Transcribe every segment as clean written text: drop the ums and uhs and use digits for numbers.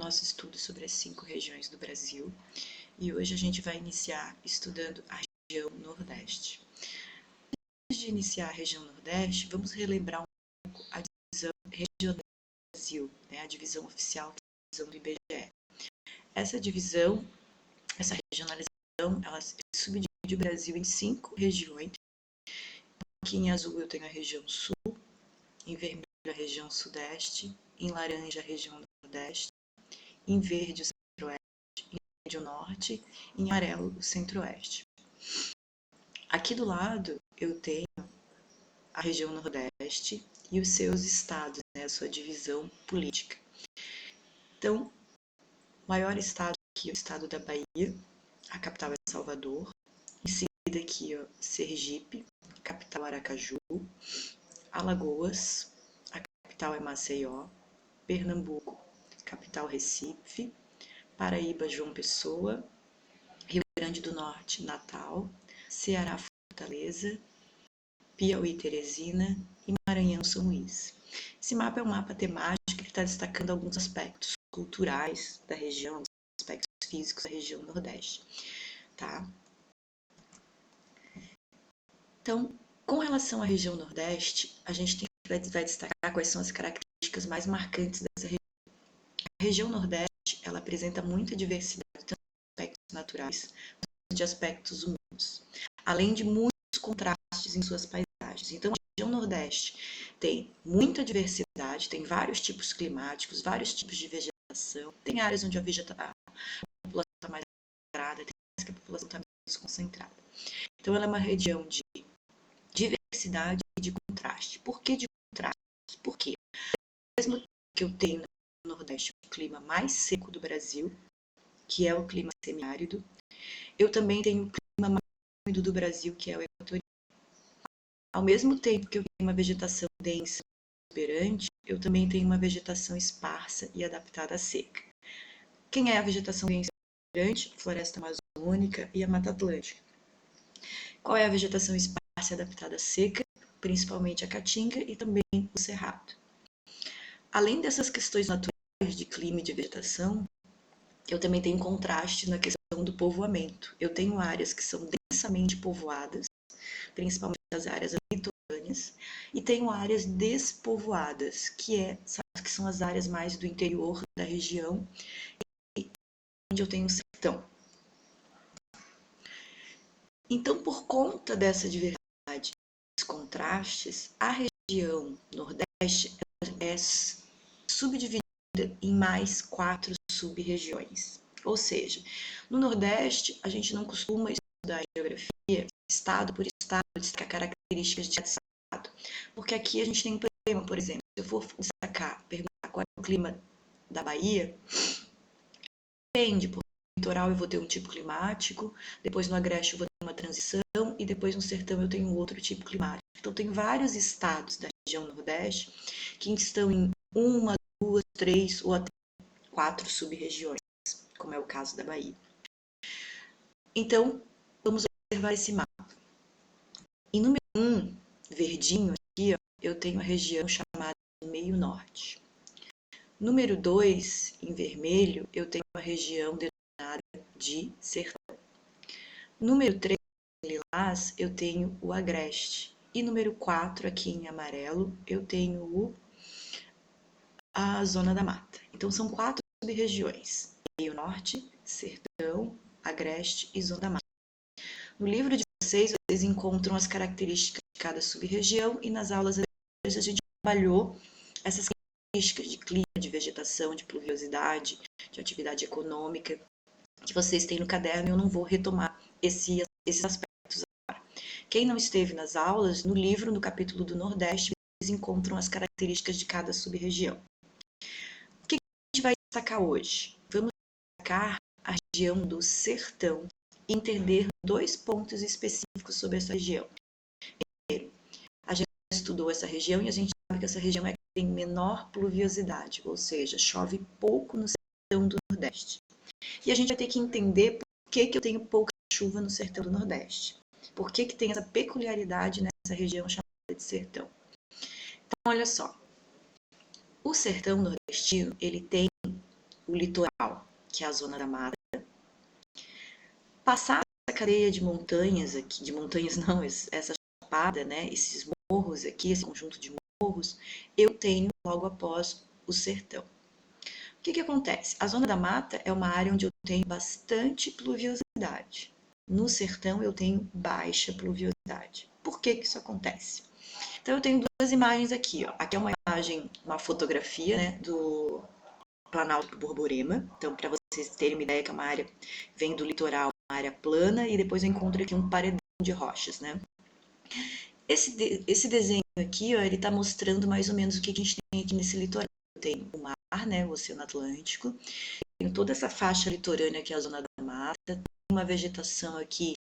nosso estudo sobre as 5 regiões do Brasil e hoje a gente vai iniciar estudando a região Nordeste. Antes de iniciar a região Nordeste, vamos relembrar um pouco a divisão regional do Brasil, né? A divisão oficial, que é a divisão do IBGE. Essa divisão, essa regionalização, ela subdivide o Brasil em 5 regiões. Aqui em azul eu tenho a região Sul, em vermelho a região Sudeste, em laranja a região Nordeste, em verde o Centro-Oeste, em verde o Norte, em amarelo o Centro-Oeste. Aqui do lado eu tenho a região Nordeste e os seus estados, né, a sua divisão política. Então, o maior estado aqui é o estado da Bahia, a capital é Salvador, em seguida aqui ó, Sergipe, capital Aracaju, Alagoas, a capital é Maceió, Pernambuco, capital Recife, Paraíba, João Pessoa, Rio Grande do Norte, Natal, Ceará, Fortaleza, Piauí, Teresina e Maranhão, São Luís. Esse mapa é um mapa temático que está destacando alguns aspectos culturais da região, alguns aspectos físicos da região Nordeste, tá? Então, com relação à região Nordeste, a gente vai destacar quais são as características mais marcantes dessa região. A região Nordeste, ela apresenta muita diversidade, tanto de aspectos naturais quanto de aspectos humanos, além de muitos contrastes em suas paisagens. Então, a região Nordeste tem muita diversidade, tem vários tipos climáticos, vários tipos de vegetação, tem áreas onde a população está mais concentrada, tem áreas que a população está menos concentrada. Então, ela é uma região de diversidade e de contraste. Por que de contraste? Porque, mesmo que eu tenho no Nordeste o clima mais seco do Brasil, que é o clima semiárido, eu também tenho o clima mais úmido do Brasil, que é o equatorial. Ao mesmo tempo que eu tenho uma vegetação densa e exuberante, eu também tenho uma vegetação esparsa e adaptada à seca. Quem é a vegetação densa e exuberante? A floresta amazônica e a Mata Atlântica. Qual é a vegetação esparsa e adaptada à seca? Principalmente a caatinga e também o cerrado. Além dessas questões naturais de clima e de vegetação, eu também tenho contraste na questão do povoamento. Eu tenho áreas que são densamente povoadas, principalmente as áreas litorâneas, e tenho áreas despovoadas, que são as áreas mais do interior da região, onde eu tenho o sertão. Então, por conta dessa diversidade, desses contrastes, a região Nordeste é subdividida em mais 4 sub-regiões. Ou seja, no Nordeste, a gente não costuma estudar geografia, estado por estado, destacar características de estado. Porque aqui a gente tem um problema, por exemplo, se eu for perguntar qual é o clima da Bahia, depende, porque no litoral eu vou ter um tipo climático, depois no Agreste eu vou ter uma transição, e depois no Sertão eu tenho outro tipo climático. Então, tem vários estados da região Nordeste que estão em 1, 2, 3 ou até 4 sub-regiões, como é o caso da Bahia. Então, vamos observar esse mapa. Em número 1, verdinho aqui, ó, eu tenho a região chamada de Meio Norte. Número 2, em vermelho, eu tenho a região denominada de Sertão. Número 3, em lilás, eu tenho o Agreste. E número 4, aqui em amarelo, eu tenho a Zona da Mata. Então, são 4 sub-regiões: Meio Norte, Sertão, Agreste e Zona da Mata. No livro de vocês encontram as características de cada sub-região e nas aulas anteriores a gente trabalhou essas características de clima, de vegetação, de pluviosidade, de atividade econômica, que vocês têm no caderno, e eu não vou retomar esses aspectos agora. Quem não esteve nas aulas, no livro, no capítulo do Nordeste, vocês encontram as características de cada sub-região. O que a gente vai destacar hoje? Vamos destacar a região do Sertão e entender 2 pontos específicos sobre essa região. Primeiro, a gente estudou essa região e a gente sabe que essa região é que tem menor pluviosidade, ou seja, chove pouco no Sertão do Nordeste. E a gente vai ter que entender por que eu tenho pouca chuva no Sertão do Nordeste. Por que tem essa peculiaridade nessa região chamada de Sertão? Então, olha só. O Sertão nordestino, ele tem o litoral, que é a zona da mata, passar essa cadeia de montanhas aqui, de montanhas não, essa chapada, né, esses morros aqui, esse conjunto de morros, eu tenho logo após o sertão. O que acontece? A zona da mata é uma área onde eu tenho bastante pluviosidade. No sertão eu tenho baixa pluviosidade. Por que isso acontece? Então eu tenho duas imagens aqui, ó. Aqui é uma imagem, uma fotografia, né, do Planalto do Borborema. Então, para vocês terem uma ideia, que é uma área, vem do litoral, uma área plana, e depois eu encontro aqui um paredão de rochas, né? Esse desenho aqui, ó, ele está mostrando mais ou menos o que a gente tem aqui nesse litoral. Tem o mar, né, o Oceano Atlântico, tem toda essa faixa litorânea que é a zona da mata, tem uma vegetação aqui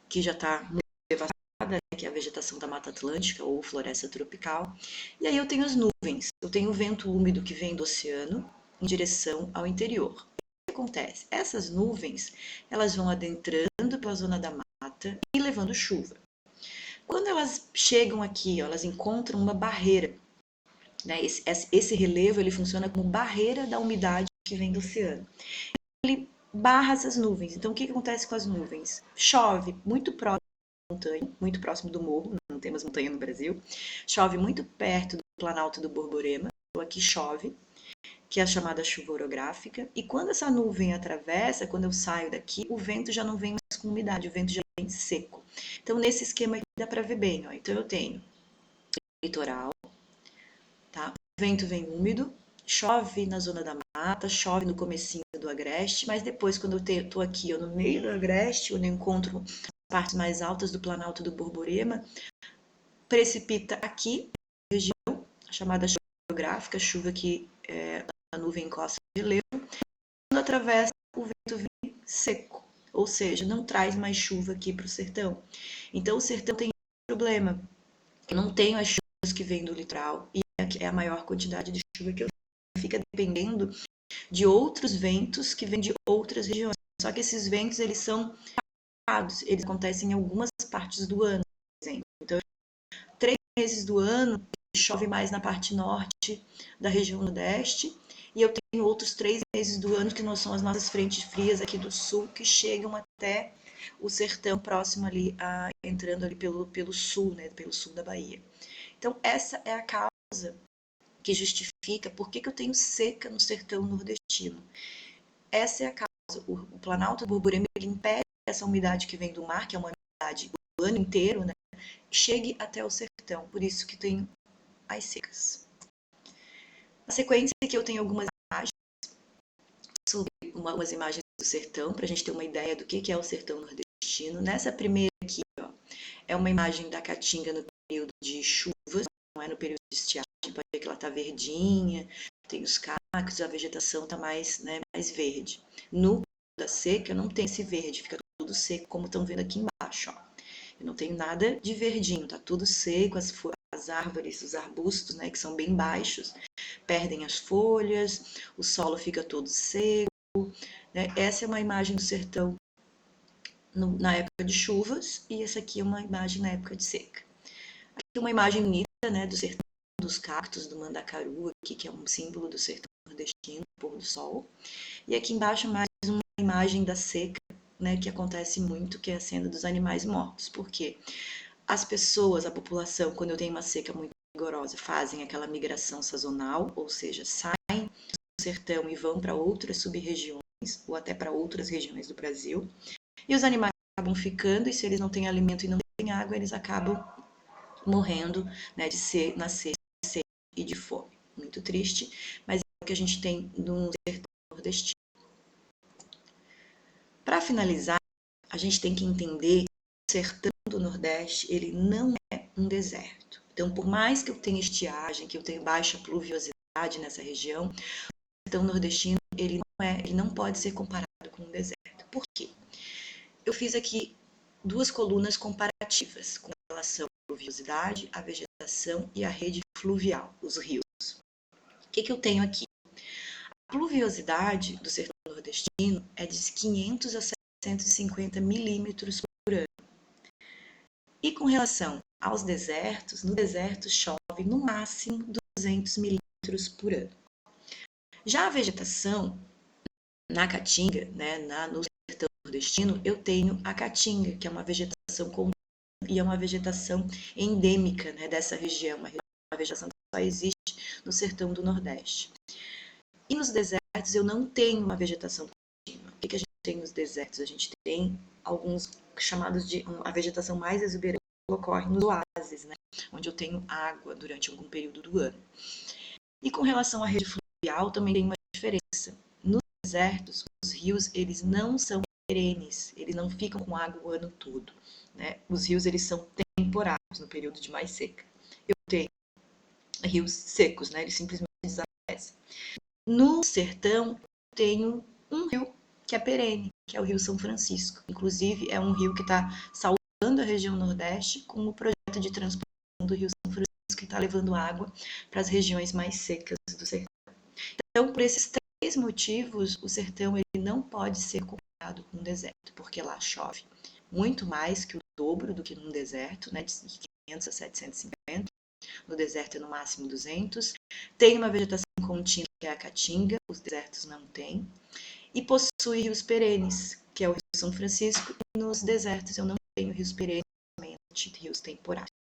que já está muito devastada, né, que é a vegetação da Mata Atlântica ou floresta tropical, e aí eu tenho as nuvens, eu tenho o vento úmido que vem do oceano em direção ao interior. O que acontece? Essas nuvens, elas vão adentrando pela zona da mata e levando chuva. Quando elas chegam aqui, ó, elas encontram uma barreira, né? Esse relevo ele funciona como barreira da umidade que vem do oceano. Ele barra essas nuvens. Então, o que acontece com as nuvens? Chove muito próximo da montanha, muito próximo do morro, não temos montanha no Brasil. Chove muito perto do Planalto do Borborema. Então, aqui chove, que é a chamada chuva orográfica. E quando essa nuvem atravessa, quando eu saio daqui, o vento já não vem mais com umidade, o vento já vem seco. Então, nesse esquema aqui dá para ver bem. Ó. Então, eu tenho litoral, tá? O vento vem úmido, chove na zona da mata, chove no comecinho do agreste, mas depois, quando eu tô aqui ó, no meio do agreste, onde eu encontro as partes mais altas do Planalto do Borborema, precipita aqui, na região, a chamada chuva orográfica, chuva que a nuvem encosta no relevo, quando atravessa, o vento vem seco, ou seja, não traz mais chuva aqui para o sertão. Então, o sertão tem um problema, eu não tenho as chuvas que vêm do litoral, e é a maior quantidade de chuva que eu tenho, fica dependendo de outros ventos que vêm de outras regiões. Só que esses ventos, eles são parados, eles acontecem em algumas partes do ano, por exemplo. Então, 3 meses do ano, chove mais na parte norte da região nordeste, e eu tenho outros 3 meses do ano, que não são as nossas frentes frias aqui do sul, que chegam até o sertão próximo ali, entrando ali pelo sul, né, pelo sul da Bahia. Então, essa é a causa que justifica por que eu tenho seca no sertão nordestino. Essa é a causa. O Planalto do Borborema ele impede que essa umidade que vem do mar, que é uma umidade o ano inteiro, né, chegue até o sertão. Por isso que tem as secas. Na sequência aqui eu tenho algumas imagens sobre umas imagens do sertão, para a gente ter uma ideia do que é o sertão nordestino. Nessa primeira aqui, ó, é uma imagem da Caatinga no período de chuvas, não é no período de estiagem, pode ver que ela está verdinha, tem os cactos, a vegetação está mais, né, mais verde. No da seca não tem esse verde, fica tudo seco, como estão vendo aqui embaixo. Ó. Eu não tenho nada de verdinho, tá tudo seco, as árvores, os arbustos, né, que são bem baixos, perdem as folhas, o solo fica todo seco. Né? Essa é uma imagem do sertão na época de chuvas, e essa aqui é uma imagem na época de seca. Aqui uma imagem bonita, né, do sertão, dos cactos do mandacaru, aqui, que é um símbolo do sertão nordestino, pôr do sol. E aqui embaixo mais uma imagem da seca, né, que acontece muito, que é a cena dos animais mortos. Por quê? As pessoas, a população, quando eu tenho uma seca muito rigorosa, fazem aquela migração sazonal, ou seja, saem do sertão e vão para outras sub-regiões, ou até para outras regiões do Brasil. E os animais acabam ficando, e se eles não têm alimento e não têm água, eles acabam morrendo, né, na sede e de fome. Muito triste, mas é o que a gente tem no sertão nordestino. Para finalizar, a gente tem que entender que o sertão do Nordeste, ele não é um deserto. Então, por mais que eu tenha estiagem, que eu tenha baixa pluviosidade nessa região, o sertão nordestino, ele não pode ser comparado com um deserto. Por quê? Eu fiz aqui 2 colunas comparativas com relação à pluviosidade, à vegetação e à rede fluvial, os rios. O que eu tenho aqui? A pluviosidade do sertão nordestino é de 500 a 750 milímetros por ano. E com relação aos desertos, no deserto chove no máximo 200 milímetros por ano. Já a vegetação na Caatinga, né, no sertão nordestino, eu tenho a Caatinga, que é uma vegetação comum e é uma vegetação endêmica, né, dessa região, uma vegetação que só existe no sertão do Nordeste. E nos desertos eu não tenho uma vegetação contínua. O que a gente tem nos desertos? A gente tem alguns chamados de a vegetação mais exuberante ocorre nos oásis, né, onde eu tenho água durante algum período do ano. E com relação à rede fluvial também tem uma diferença. Nos desertos, os rios eles não são perenes, eles não ficam com água o ano todo, né? Os rios eles são temporários no período de mais seca. Eu tenho rios secos, né? Eles simplesmente desaparecem. No sertão, eu tenho um rio que é perene, que é o Rio São Francisco. Inclusive, é um rio que está salvando a região Nordeste com o projeto de transposição do Rio São Francisco, que está levando água para as regiões mais secas do sertão. Então, por esses três motivos, o sertão ele não pode ser comparado com um deserto, porque lá chove muito mais que o dobro do que num deserto, né, de 500 a 750. No deserto é no máximo 200. Tem uma vegetação contínua, que é a caatinga, os desertos não têm. E possui rios perenes, que é o Rio São Francisco, e nos desertos eu não tenho rios perenes, somente rios temporários.